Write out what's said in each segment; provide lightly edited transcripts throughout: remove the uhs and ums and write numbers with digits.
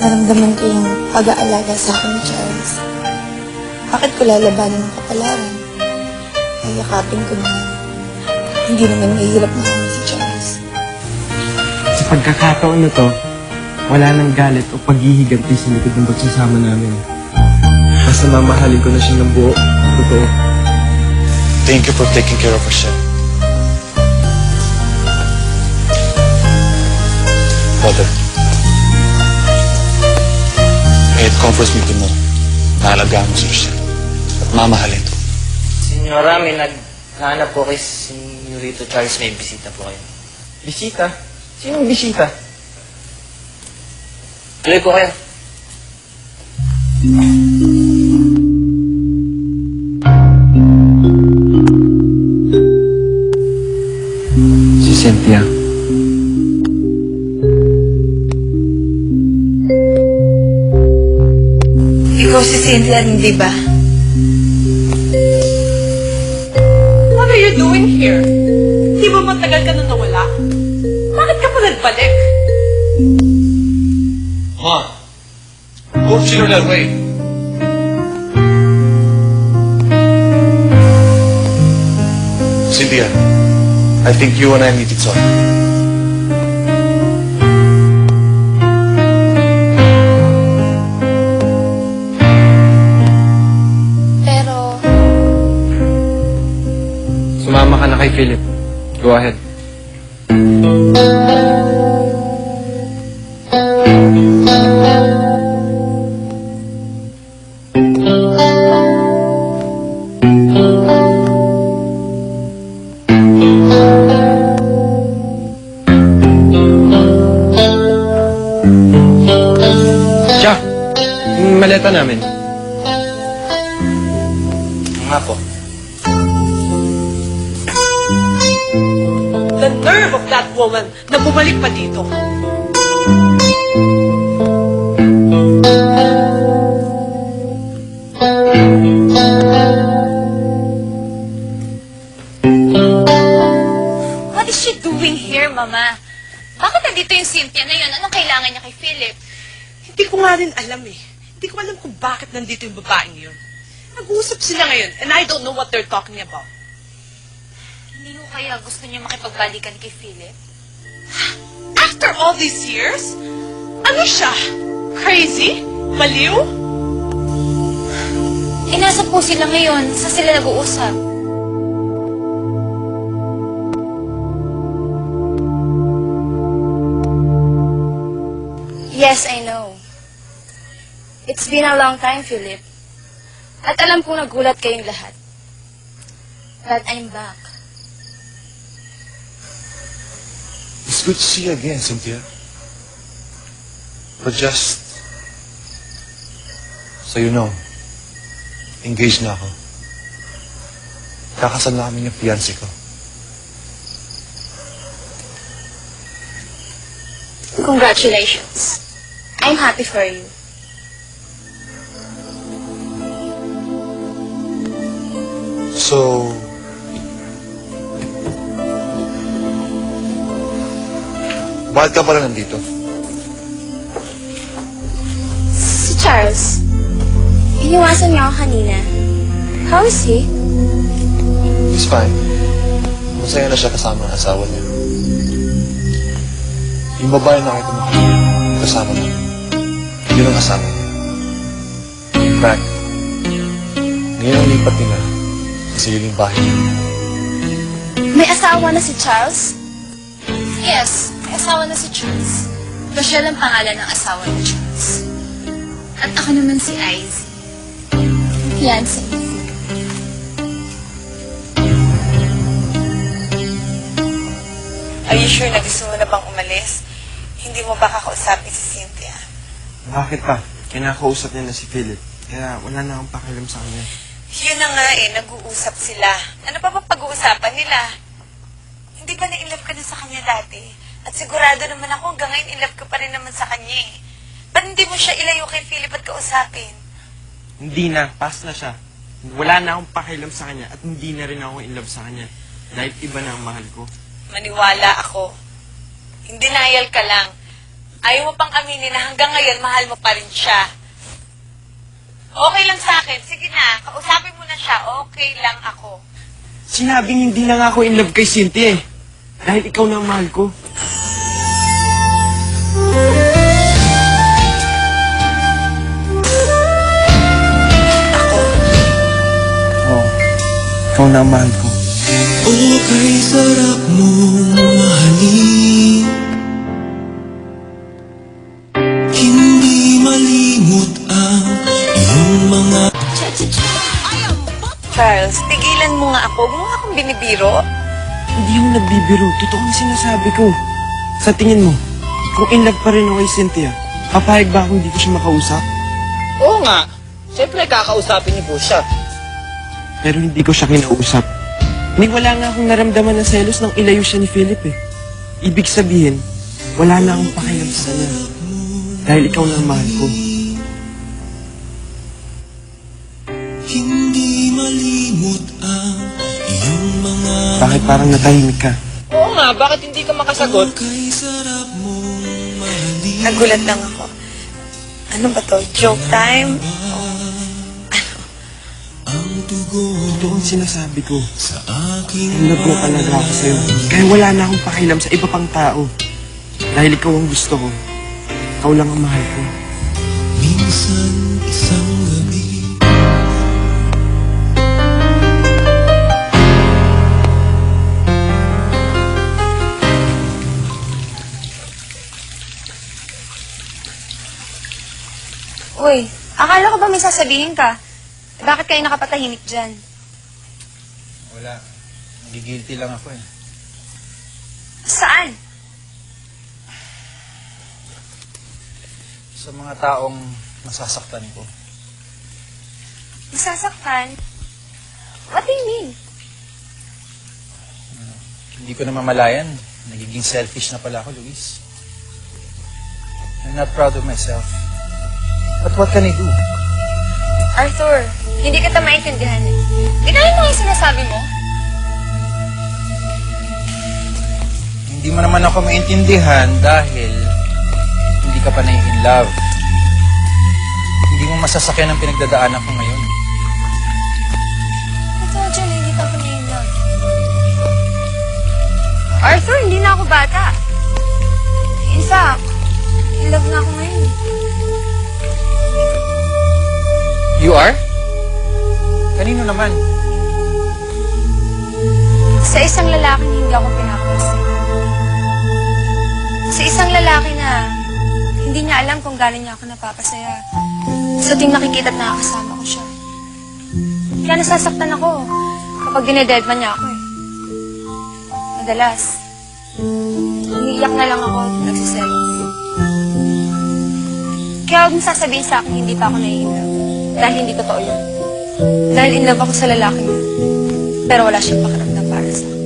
Naramdaman ko yung pag-aalaga sa akin ni Charles. Bakit ko lalabanan ng kapalaran? Ayakapin ko naman. Hindi naman mahirap na kami si Charles. Sa pagkakataon na to, wala nang galit o paghihiganti sa likod ng pagsasama namin. Basta mamahalin ko na siya ng buo. Totoo. Thank you for taking care of Rochelle. Father, it comforts me to know na alagaan mo si Rochelle at mamahalin. Senyora, may naghahanap po kay Senyorito Charles. May bisita po kayo. Bisita? Sinong bisita? Tuloy ko kayo. Si Cynthia. Ikaw si Cynthia, hindi ba? What are you doing here? Di ba matagal ka na nawala? Bakit ka pa nagbalik? Ma, don't feel that way. Cynthia, I think you and I need to talk. Pero, Sumama ka na kay Philip. Go ahead. Siya! Yung maleta namin. Nga po. The nerve of that woman na bumalik pa dito. What is she doing here, Mama? Bakit nandito yung Cynthia na yun? Anong kailangan niya kay Philip? Hindi ko nga rin alam eh. Hindi ko alam kung bakit nandito yung babaeng yun. Nag-uusap sila ngayon and I don't know what they're talking about. Hindi ko kaya gusto niya makipagbalikan kay Philip? After all these years? Ano siya? Crazy? Baliw? Eh, nasa po sila ngayon. Sa sila nag-uusap? Yes, I know. It's been a long time, Philip. At alam kong nagulat kayong lahat. But I'm back. It's good to see you again, Cynthia. But just so you know, engaged na ako. Kakasal na kami ng fiancé ko. Congratulations. I'm happy for you. So, bakit ka pala nandito? Si Charles. Iniwasan niya ako kanina. How is he? He's fine. Masaya na siya kasama ang asawa niya. Yung babae na nakita mo kasama niya, yun ang asawa niya. In fact, ngayon ang lipat nila sa sariling bahay niya. May asawa na si Charles? Yes, may asawa na si Charles. Rochelle ang pangalan ng asawa ni Charles. At ako naman si Izzy. Fiancé. are you sure na gusto mo na bang umalis? Hindi mo ba kakausapin si Cynthia? Bakit pa? Kinakausap niya na si Philip. Kaya wala na akong pakialam sa kanya. Yun na nga eh, nag-uusap sila. Ano pa ba pag-uusapan nila? Hindi ba na-inlove ka na sa kanya dati? At sigurado naman ako hanggang ngayon inlove ka pa rin naman sa kanya eh. Ba't hindi mo siya ilayo kay Philip at kausapin? Hindi na. Pass na siya. Wala na akong pakialam sa kanya at hindi na rin ako in love sa kanya. Dahil iba na ang mahal ko. Maniwala ako. In denial ka lang. Ayaw mo pang aminin na hanggang ngayon mahal mo pa rin siya. Okay lang sa akin. Sige na, kausapin mo na siya. Okay lang ako. Sinabing hindi na nga ako in love kay Cynthia eh. Dahil ikaw na ang mahal ko. Oo. Ikaw na ang mahal ko. O kay sarap mong mahalin, hindi malimot ang iyong mga Charles, tigilan mo nga ako. Huwag mo nga akong binibiro. Hindi ako nagbibiro. Totoo ang sinasabi ko. Sa tingin mo, kung in love pa rin ako kay Cynthia, papayag ba ako hindi ko siya makausap? Oo nga. Siyempre, kakausapin niyo po siya. Pero hindi ko siya kinausap. Ni wala nga akong naramdaman na selos nang ilayo siya ni Philip eh. Ibig sabihin, wala na akong pakialam sa kanya. Dahil ikaw na ang mahal ko. hindi malimot ang iyong mga Bakit parang natahimik ka? Oo nga, bakit hindi ka makasagot? kay sarap mong mahalin. Nagulat lang ako. Ano ba to? Joke time? Ang tugon Ito ang sinasabi ko. sa aking In love na talaga ako sa'yo. Kaya wala na akong pakialam sa iba pang tao. Dahil ikaw ang gusto ko. Ikaw lang ang mahal ko. minsan isang gabi. Uy, akala ko ba may sasabihin ka? Bakit kayo nakapatahimik dyan? Wala. Nagigilty lang ako eh. Saan? Sa mga taong nasasaktan ko. Masasaktan? What do you mean? Hindi ko na mamalayan. Nagiging selfish na pala ako, Luis. I'm not proud of myself. But what can I do? Arthur, hindi kita maintindihan eh. Dinahin mo yung sinasabi mo? Hindi mo naman ako maintindihan dahil hindi ka pa in love. Hindi mo masasakyan ang pinagdadaanan ko ngayon. I told you na hindi ka pa in love. Arthur, hindi na ako bata. In fact, in love na ako ngayon. You are? Kanino naman? Sa isang lalaking hindi ako pinapansin. Sa isang lalaki na hindi niya alam kung galing niya ako napapasaya. Sa tuwing nakikita at nakakasama ko siya. Kaya nasasaktan ako kapag dinededman niya ako eh. Madalas, umiiyak na lang ako at nagsiselos. Kaya huwag mong sasabihin sa akin hindi pa ako nai-inlove. Dahil hindi totoo yun. Dahil in love ako sa lalaking yun. Pero wala siyang pakiramdam para sa akin.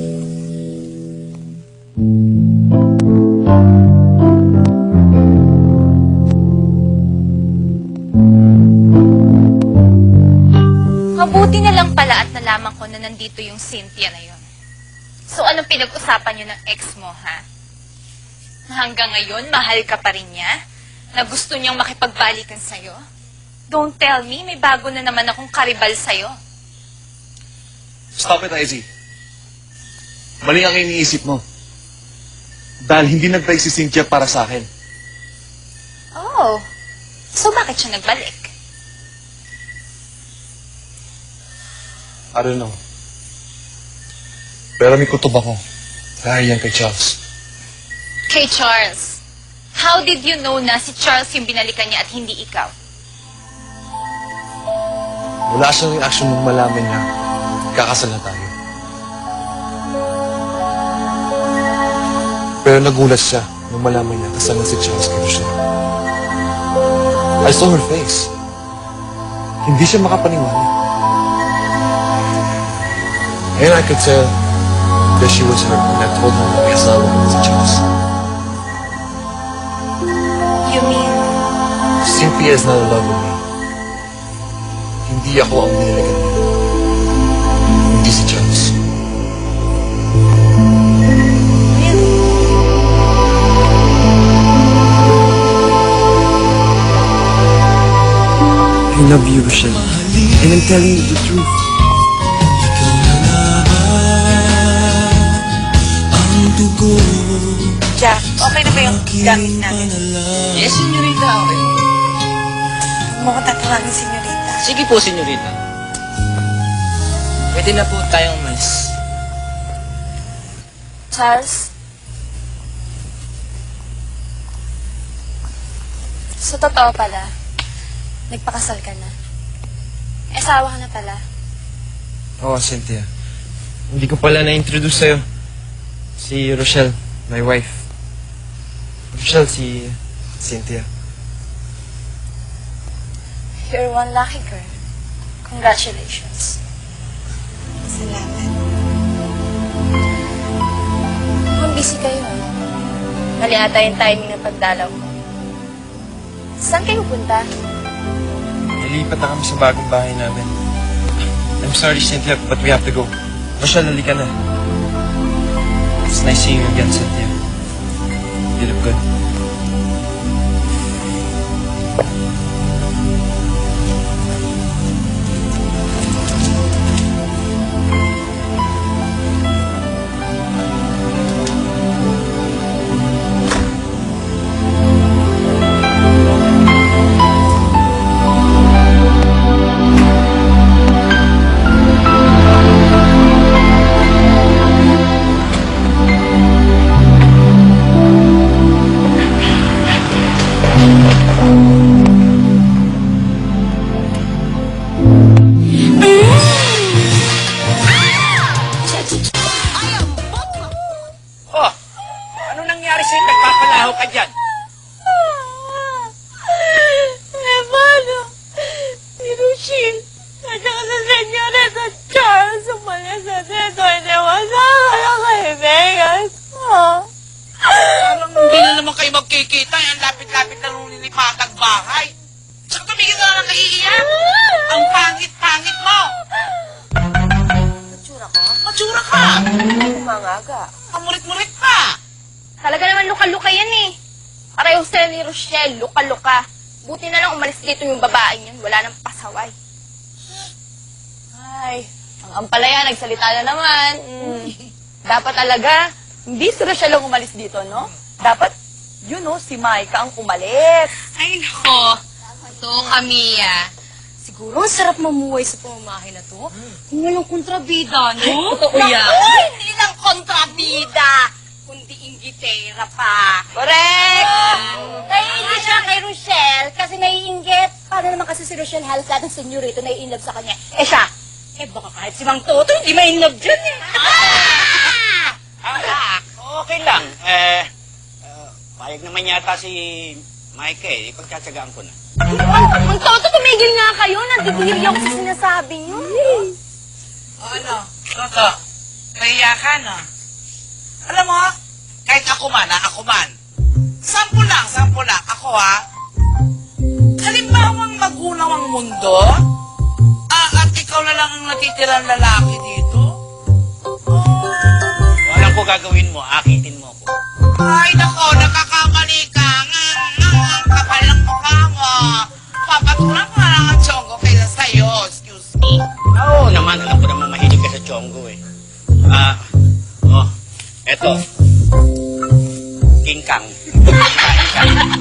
Mabuti na lang pala at nalaman ko na nandito yung Cynthia na yun. So anong pinag-usapan niyo ng ex mo, ha? Na hanggang ngayon, mahal ka pa rin niya? Na gusto niyang makipagbalikan sa'yo? Don't tell me, may bago na naman akong karibal sa'yo. Stop it, Izzy. Mali ang iniisip mo. Dahil hindi nagtry si Cynthia para sa akin. Oh, so bakit siya nagbalik? I don't know. Pero may kutob ako. Dahil yan kay Charles. Kay Charles. How did you know na si Charles yung binalikan niya at hindi ikaw? Wala siyang reaction nung malaman niya. Kakasal na tayo. Pero nagulat siya nung malaman niya kasal na si Charles kay Rochelle. I saw her face. Hindi siya makapaniwala. And I could tell that she was hurt when I told her na may asawa ko si Charles. You mean, Cynthia is not in love with me. Hindi ako ang nilalagan niya. Hindi si Charles. love you, Rochelle. And I'm telling you the truth. Jack, okay na ba yung gamit natin? Yes, senyorita, okay. Huwag mo ko tatawagin, senyorita. Sige po, senyorita. Pwede na po tayong umalis. Charles? Sa totoo pala, nagpakasal ka na. May asawa ka na pala. Oo, Cynthia. Hindi ko pala na-introduce sa'yo. Si Rochelle, my wife. Rochelle, si Cynthia. You're one lucky girl. Congratulations. Salamat. Kung busy kayo, mali ata yung timing ng pagdalaw ko. Saan kayo punta? Nilipat na kami sa bagong bahay namin. I'm sorry, Cynthia, but we have to go. Rochelle, halika na. It's nice seeing you again, Cynthia. You look good. Oh, ano nangyari sa'yo? Nagpapalaho ka dyan. Hermano, si Rochelle, at saka sa senyorita Charles, umalis sa dito, iniwasan ka ng kaibigan ko. Parang hindi na naman kayo magkikita. Ang lapit-lapit na nung nilipatag bahay. Saka tumigil na lang naiiyak. Ang pangit-pangit mo. Matsura ko? Matsura ka. Umangaga. Kamurit-murit pa. Talaga naman luka-luka yan eh. Pareho sila ni Rochelle, luka-luka. Buti na lang umalis dito yung babaeng yun. Wala nang pasaway. Ay, ang ampalaya, nagsalita na naman. Dapat talaga, hindi si Rochelle ang umalis dito, no? Dapat, yun no, si Micah ang umalis. Ay, nako. Ito, Camilla. Siguro, ang sarap mamuhay sa pamamahay na to. Kung walang kontrabida, no? Totoo yan. Uy, hindi lang kontrabida, kundi inggitera pa. Correct! Naiinggit siya kay Rochelle kasi naiinggit. Paano naman kasi si Rochelle halos lahat ng senyorito na i-inlove sa kanya? Eh siya, baka kahit si Mang Toto, hindi ma-inlove dyan eh. Okay lang. Payag naman yata si Mike eh. Ipagtsatsagaan ko na. Mang Toto, tumigil nga kayo. Nandidiri ako sa sinasabi niyo. Ano? Toto, nahiya ka na. Alam mo, kahit ako man. Sampu lang. Ako halimbawang magunaw ang mundo, at ikaw na lang ang natitirang lalaki dito. Walang ko gagawin mo, akitin mo ako. Ay, nako, nakakamali ka. Ang kapal ng mukha mo. Papatulan ko na lang ang chongo kaysa sa'yo. Excuse me. Oo naman, alam ko naman mahilig ka sa chongo eh. Eto. King Kang.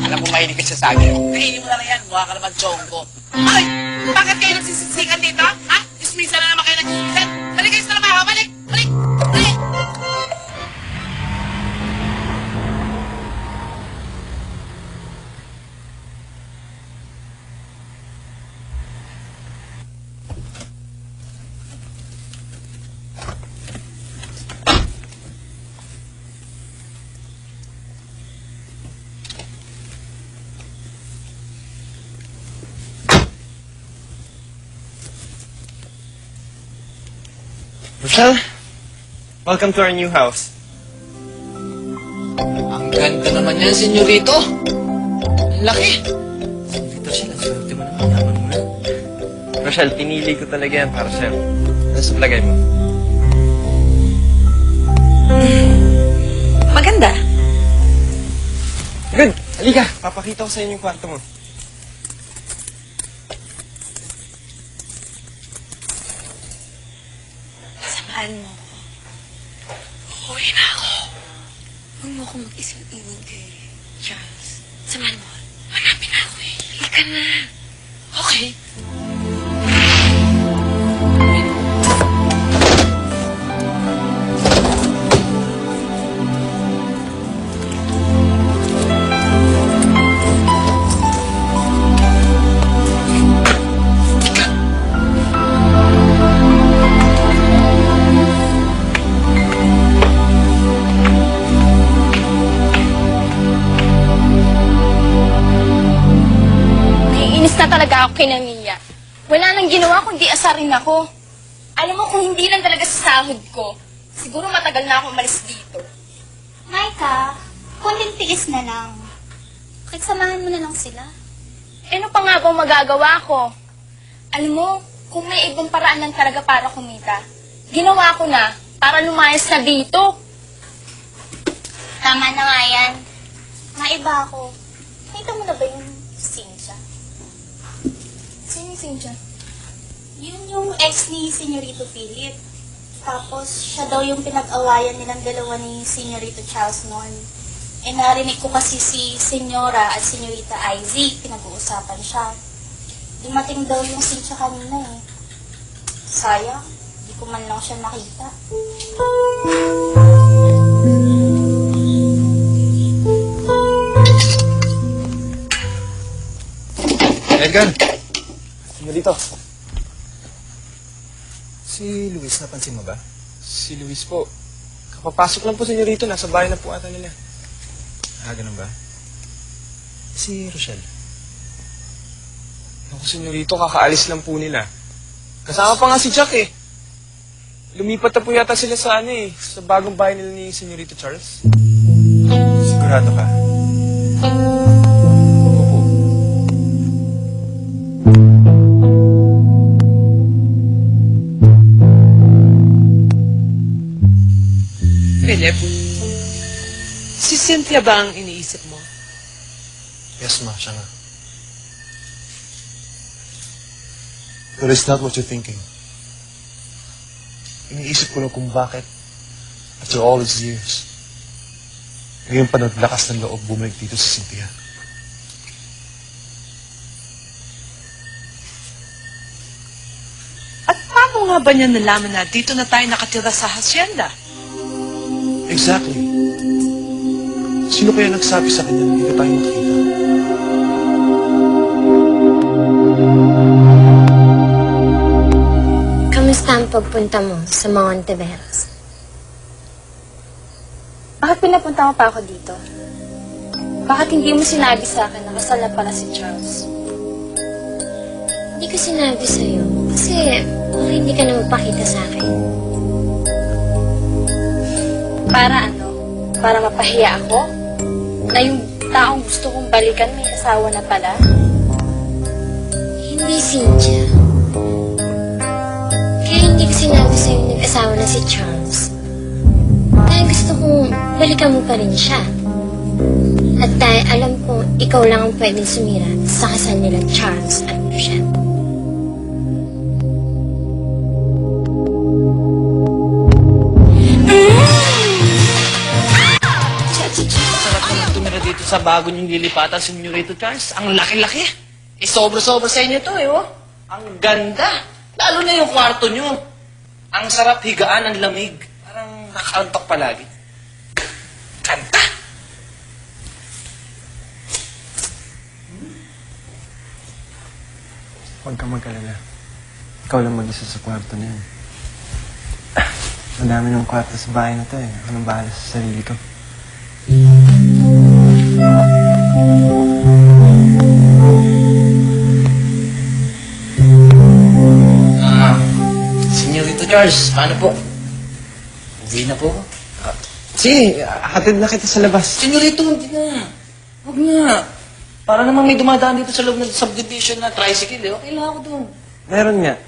Alam ko mahilig ka sa saging. Kainin mo na lang yan, mukha ka naman chongo. Ay, bakit kayo nagsisiksikan dito? Ha? Dismisa na naman kayo nagsisiksikan. Balik kayo sa trabaho, balik! Rochelle, welcome to our new house. Ang ganda naman yan, senyorito. Ang laki. Senyorito siya, ang swerte mo naman. Yaman mo na. Rochelle, pinili ko talaga yan para sa'yo. Ano sa palagay mo? Maganda. Good! Halika, papakita ko sa inyo yung kwarto mo. samahan mo ko. Uuwi na ako. Huwag mo akong mag-isang iwan kay Charles. Samahan mo ko. Hanapin na ako eh. Halika na. Okay. Naiinis na talaga ako kay Mia. Wala nang ginawa kundi asarin ako. Alam mo kung hindi lang talaga sa sahod ko, siguro matagal na ako umalis dito. Maika, kunting tiis na lang. Pakigsamahan mo na lang sila. Eh, ano pa nga bang magagawa ko? Alam mo, kung may ibang paraan lang talaga para kumita, ginawa ko na para lumayas na dito. Tama na nga yan. Maiba ako. Nakita mo na ba yung Cynthia? Sino yung Cynthia? Yun yung ex ni Senyorito Philip. Tapos, siya daw yung pinag-awayan nilang dalawa ni Senyorito Charles noon. Eh, narinig ko kasi si Senyora at Senyorita Izzy, pinag-uusapan siya. Dumating daw yung Cynthia kanina eh. Sayang, di ko man lang siya nakita. Edgar! Sino dito? Si Luis, napansin mo ba? Si Luis po. Kapapasok lang po, senyorito. Nasa bahay na po ata nila. Ah, ganun ba? Si Rochelle. Naku, senyorito, kakaalis lang po nila. Kasama pa nga si Jack eh. Lumipat na po yata sila sa sa bagong bahay nila ni Senyorito Charles. Sigurado ka? Opo. Philip, si Cynthia ba ang iniisip mo? Yes, ma. Siya nga. But it's not what you're thinking. Iniisip ko lang kung bakit, after all these years, ngayon pa naglakas ng loob bumalik dito si Cynthia. At paano nga ba niya nalaman na dito na tayo nakatira sa hacienda? Exactly. Sino kaya nagsabi sa kanya na dito tayo makita? Kamusta ang pagpunta mo sa Monteveros? Bakit pinapunta mo pa ako dito? Bakit hindi mo sinabi sa akin na kasal na pala si Charles? Hindi ko sinabi sa'yo kasi baka hindi ka na magpakita sa akin. Para ano? Para mapahiya ako? Na yung taong gusto kong balikan may asawa na pala? Hindi, Cynthia. Kaya hindi ko sinabi sa'yo nag-asawa na si Charles. Dahil gusto kong balikan mo pa rin siya. At dahil alam kong ikaw lang ang pwedeng sumira sa kasal nila Charles at Rochelle. Sarap naman tumira dito sa bago niyong lilipatan, Senyorito Charles. Ang laki-laki. Eh, sobra-sobra sa inyo to oh. Ang ganda. Lalo na yung kwarto niyo. Ang sarap higaan, ang lamig. Parang nakaantok palagi. Ganda. Huwag ka mag-alala. Ikaw lang mag-isa sa kwarto na yan. Madami ng kwarto sa bahay na to eh. Ako nang bahala sa sarili ko. Senyorito Charles, paano po? Uwi na po ako. Sige, hatid na kita sa labas. Senyorito, hindi na. Huwag na. Para naman may dumadaan dito sa loob ng subdivision na tricycle eh. Okay lang ako doon. Meron nga.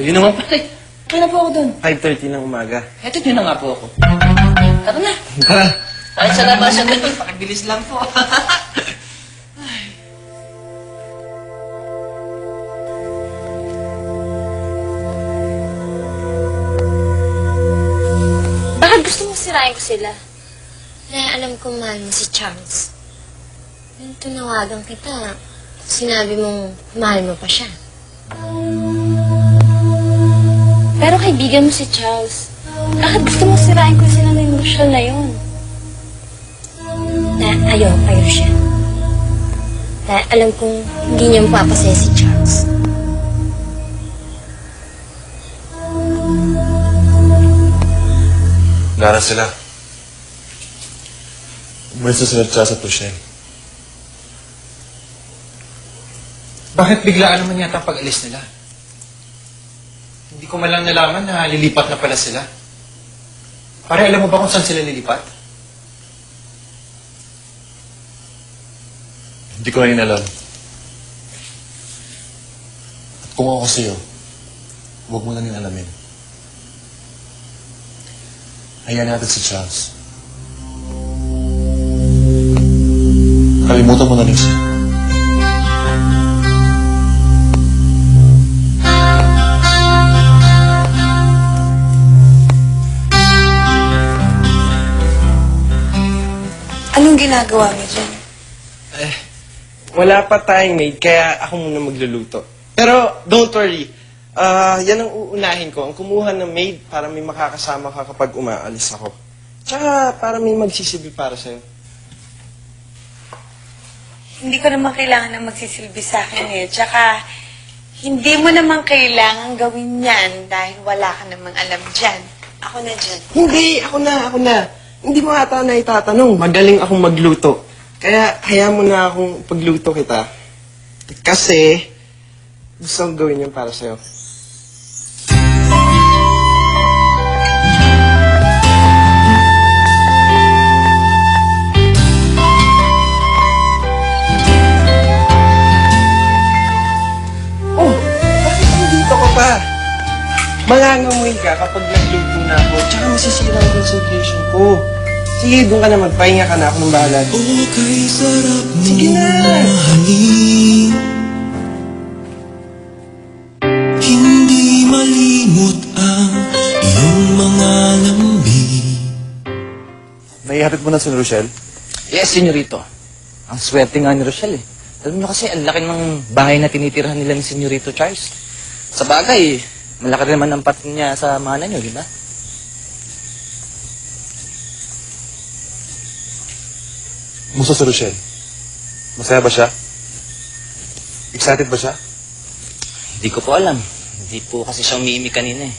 Ayun naman pala eh. Okay na po ako doon. 5:30 ng umaga. Eto nyo na nga po ako. Tara na. Tara. Tayo sa labas yan doon. Pakibilis lang po. sisirain ko sila. Dahil alam ko mahal mo si Charles. Nung tunawagan kita, sinabi mong mahal mo pa siya. Pero kaibigan mo si Charles. Bakit gusto mo sirain ko sila ng emosyon na yun? Dahil ayaw kayo siya. Dahil alam kong hindi niya mapapasaya si Charles. Lara sila. Umalis na sila Charles at Rochelle. Bakit biglaan naman yata ang pag-alis nila? Hindi ko malang nalaman na lilipat na pala sila. Pare, alam mo ba kung saan sila lilipat? Hindi ko rin alam. At kung ako sa'yo, huwag mo na rin alamin. Hayaan natin si Charles. Kalimutan mo na rin siya. Anong ginagawa mo dyan? Wala pa tayong maid, kaya ako muna magluluto. Pero, don't worry. Yan ang uunahin ko. Ang kumuha ng maid para may makakasama ka kapag umaalis ako. Tsaka para may magsisilbi para sa'yo. Hindi ko naman kailangan na magsisilbi sa akin eh. Tsaka, hindi mo naman kailangan gawin yan dahil wala ka namang alam dyan. Ako na dyan. Hindi, ako na. Hindi mo ata na itatanong. Magaling akong magluto. Kaya, kaya mo na akong pagluto kita. Kasi, gusto kong gawin yun para sa'yo. Oh, bakit nandito ka pa? Mangangamoy ka kapag nagluto na ako, tsaka masisira ang concentration ko. Sige, doon ka na magpahinga ka na, ako nang bahala. Okay, sarap mo Sige na! mahalin. Hindi malimot ang iyong mga lambing. Naihatid mo na si Rochelle? Yes, senyorito. Ang swerte nga ni Rochelle eh. Alam niyo kasi, ang laki ng bahay na tinitirhan nila ni Senyorito Charles. Sa bagay, malaki rin naman ang pat niya sa mana niyo, di ba? Musta si Rochelle? Masaya ba siya? Excited ba siya? Hindi ko po alam. Hindi po kasi siya umiimik kanina eh.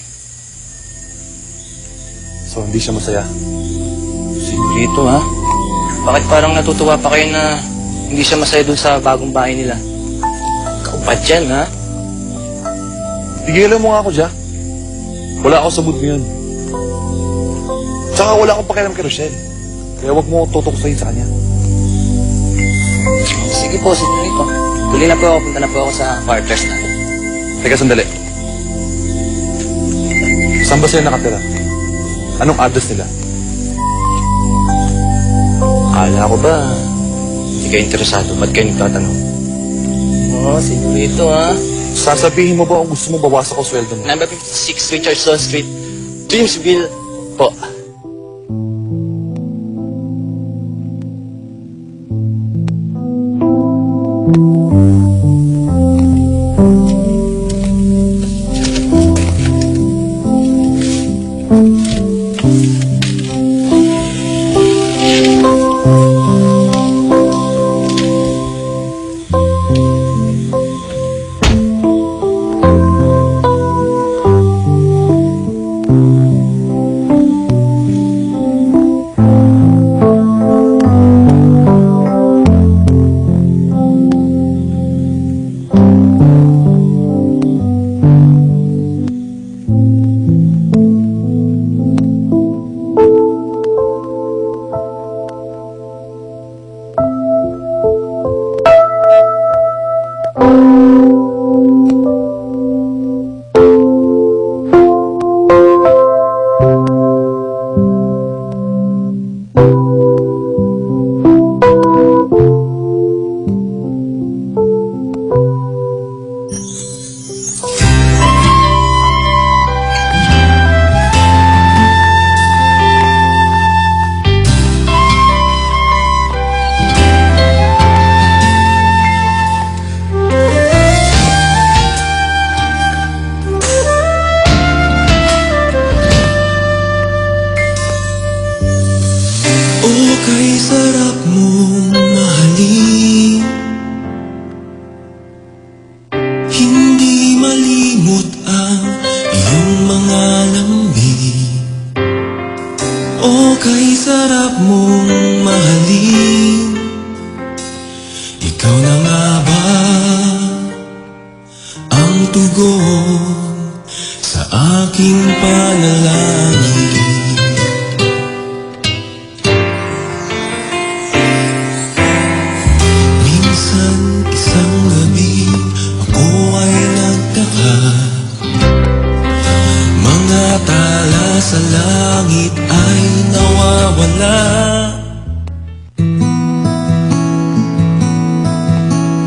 So, hindi siya masaya. Senyorito ha? Bakit parang natutuwa pa kayo na hindi siya masaya dun sa bagong bahay nila? Kaupad yan ha? Tigilan mo nga ako dyan. Wala ako sa mood ngayon. Tsaka wala akong pakialam kay Rochelle. Kaya huwag mo tutukusahin sa kanya. Sige po, senyorito. Tuloy na po ako. Punta na po ako sa quarters na. Teka, sandali. Saan ba sila nakatira? Anong address nila? Akala ko ba, hindi kayo interesado. Ba't kayo nagtatanong? Oo, senyorito ha? Sasabihin mo ba kung gusto mo bawasan ko sweldo mo? Number 56 Richardson Street, Dreamsville po. kay sarap mong mahalin, hindi malimot ang iyong mga lambing. O kay sarap mong mahalin, ikaw na nga ba ang tugon sa aking panalangin? Minsan isang gabi ako ay nagtaka, mga tala sa langit ay nawawala.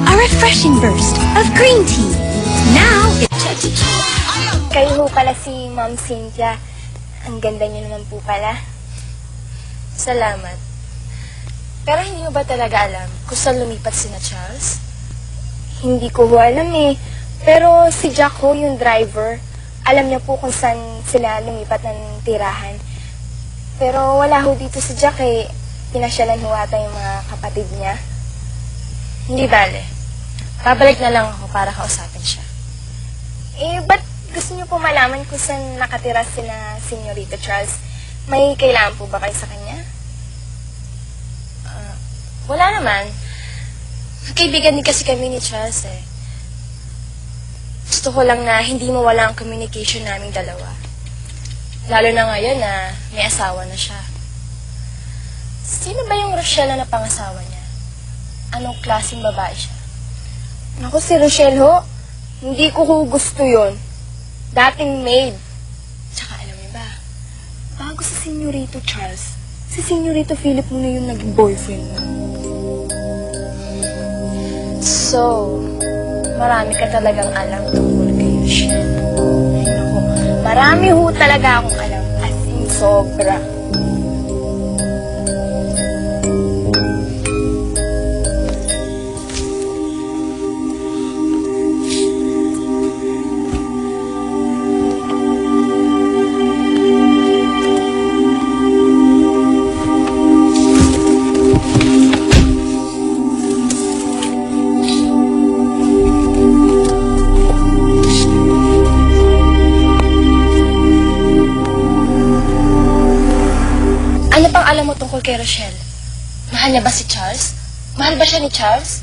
A refreshing burst of green tea. Now, Kayo ho pala si Ma'am Cynthia. Ang ganda niyo naman po pala. salamat. Pero hindi mo ba talaga alam kung saan lumipat sina Charles? Hindi ko ho alam eh. Pero si Jack ho, yung driver, alam niya po kung saan sila lumipat ng tirahan. Pero wala ho dito si Jack eh. Pinasyalan ho ata yung mga kapatid niya. Hindi bale. Babalik na lang ako para kausapin siya. Eh, ba't gusto niyo po malaman kung saan nakatira sila Senyorito Charles? May kailangan po ba kayo sa kanya? Wala naman. Kaibigan din kasi kami ni Charles eh. Gusto ko lang na hindi mawala ang communication naming dalawa. Lalo na ngayon na may asawa na siya. Sino ba yung Rochelle na pangasawa niya? Anong klaseng babae siya? Naku, si Rochelle ho, hindi ko ho gusto yon. Dating maid. Tsaka alam niyo ba, Bago si Senyorito Charles, si Senyorito Philip mo na yung naging boyfriend mo. so, marami ka talagang alam tungkol kay Rochelle. Ay, naku, marami ho talaga akong alam. As in, sobra. Ano pang alam mo tungkol kay Rochelle? Mahal niya ba si Charles? Mahal ba siya ni Charles?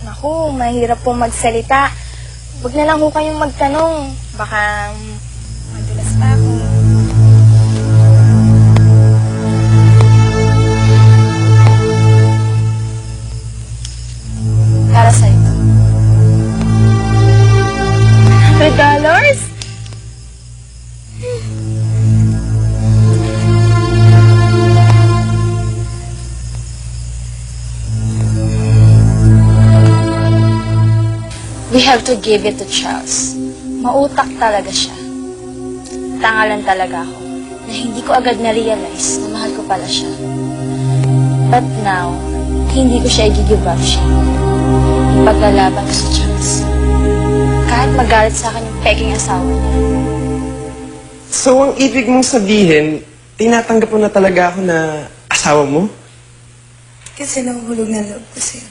Naku, mahirap pong magsalita. Huwag na lang ho kayong magtanong. Baka madulas pa ako. Para sa'yo. $100? We have to give it to Charles. Mautak talaga siya. Tanga lang talaga ako na hindi ko agad na-realize na mahal ko pala siya. But now, hindi ko siya i-give up siya. Ipaglalaban ko si Charles. Kahit magalit sa akin yung peking asawa niya. So, ang ibig mong sabihin, tinatanggap mo na talaga ako na asawa mo? Kasi nahuhulog na loob ko sa'yo.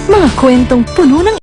Mga kwentong puno ng